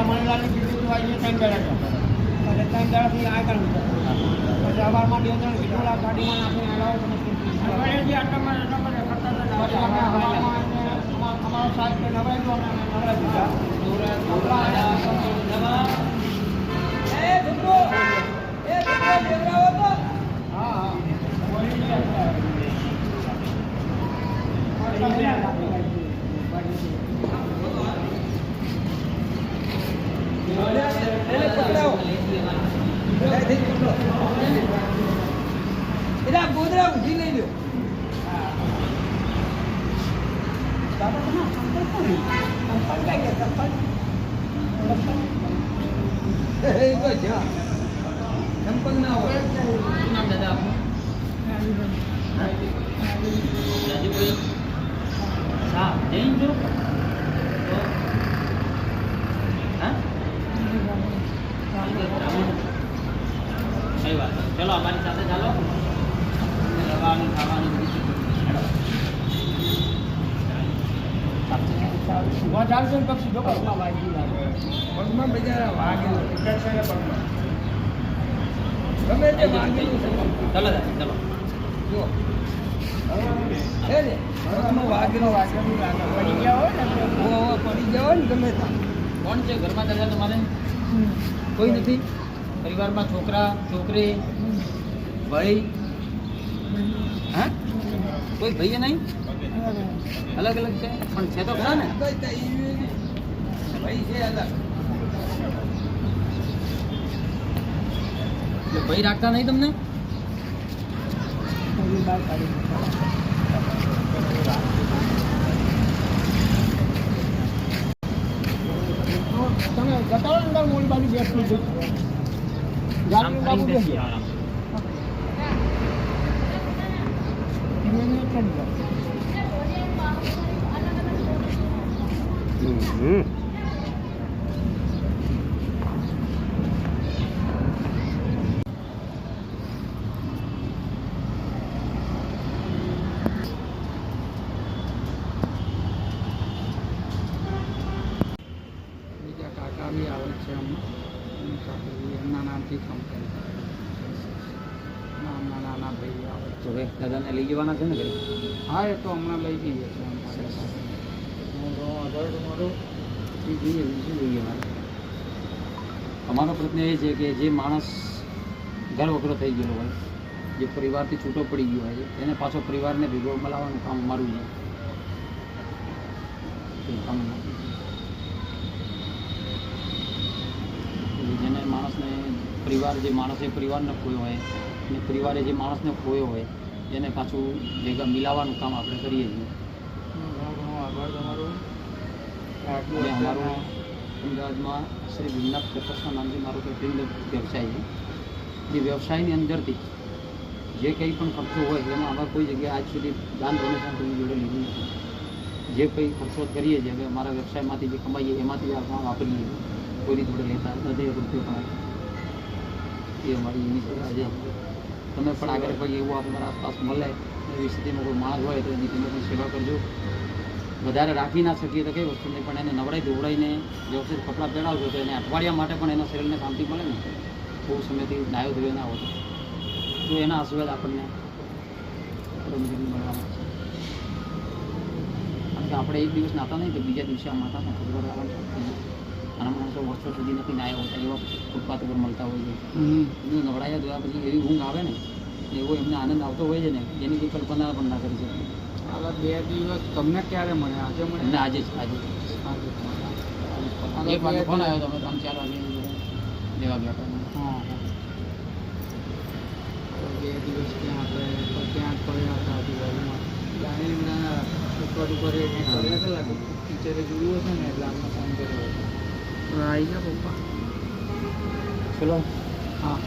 મણીલાલની કીધું આવી 3 દાડા એટલે 3 દાડાથી આ કરવું પછી અમારમાં 2-3 કીધું ગાડીમાં નાખીને હલાવો તમે જે આટલામાં અમારો સાહેબ નવરાય તો અમે નવરાય દીધા ગોદરા ઉઠી લઈ લો ચંપલ ના હોય નામ દાદા આપનું રાજુભાઈ હા જૈન છો હા સહી વાત ચલો અમારી સાથે ચાલો રવાનું ખાવાનું બધું ચાલશે ને પક્ષી પગમાં વાગી પગમાં બીજા વાગેલું ગમે તે વાગેલું ચલો ચલો જુઓ પગમાં વાગેલું પડી ગયા હોય ને પડી ગયા હોય ને ગમે ત્યાં કોણ છે ઘરમાં દાદા તમારે કોઈ નથી પરિવારમાં છોકરા છોકરી ભાઈ હા કોઈ ભાઈ નહીં અલગ અલગ છે પણ છે તો ખરા ને ભાઈ છે અલગ ભાઈ રાખતા નહીં તમને તમે જતા અંદર મોડી બાજુ બેસવું છે બીજા કાકા બી આવે છે એમના નામથી કામ કરે નાના ભાઈ આવે છે દાદાને લઈ જવાના છે ને હા એ તો હમણાં લઈ જઈએ છીએ અમારો પ્રશ્ન એ છે કે જે માણસ ઘર વખરો થઈ ગયેલો હોય જે પરિવારથી છૂટો પડી ગયો હોય એને પાછો પરિવારને ભેગો બોલાવવાનું કામ અમારું છે જેને માણસને પરિવાર જે માણસે પરિવારને ખોયો હોય અને પરિવારે જે માણસને ખોયો હોય એને પાછું ભેગા મિલાવવાનું કામ આપણે કરીએ છીએ અને અમારું અમદાવાદમાં શ્રી ભીમનાથ પેપર્સના નામથી મારો પ્રિન્ટ વ્યવસાય છે જે વ્યવસાયની અંદરથી જે કંઈ પણ ખર્ચો હોય એમાં અમારે કોઈ જગ્યાએ આજ સુધી દાન ડોનેશન કોઈ જોડે લીધું નથી જે કંઈ ખર્ચો કરીએ છીએ હવે અમારા વ્યવસાયમાંથી જે કમાઈએ એમાંથી વાપરીએ છીએ કોઈની જોડે લેતા નથી રૂપિયો પણ એ અમારી એની સેવા છે તમે પણ આગળ કોઈ એવું તમારા આસપાસ મળે એવી સ્થિતિમાં કોઈ માણસ હોય તો એની તમે પણ સેવા કરજો વધારે રાખી ના શકીએ તો કઈ વસ્તુ નહીં પણ એને નવડાઈ દોવડાઈને વ્યવસ્થિત કપડાં પહેરાવજો તો એને અઠવાડિયા માટે પણ એના શરીરને શાંતિ મળે ને બહુ સમયથી નાયો ધોયો ના હોય તો એના આશીર્વાદ આપણને મળવાના છે કારણ કે આપણે એક દિવસ નાતા નહીં તો બીજા દિવસે આ માતાને ખબર આવવાનું આના માણસો વર્ષો સુધી નથી નાયા હોતા એવા ફૂટપાથ ઉપર મળતા હોય છે નવડાયા ધોયા પછી એવી ઊંઘ આવે ને એવો એમને આનંદ આવતો હોય છે ને જેની કોઈ કલ્પના પણ ના કરી શકે આવા 2 દિવસ તમને ક્યારે મળે આજે મળે એમને આજે જ એક વાગે ફોન આવ્યો તો અમે 3-4 વાગે લેવા ગયા હતા હા 2 દિવસ ત્યાં આપણે ત્યાં પડ્યા હતા દિવાળીમાં જાણીને ઉપર ટીચરે જોયું હશે ને એટલે આમને ફોન કર્યો હતો આવી ગયા પપ્પા ચલો હા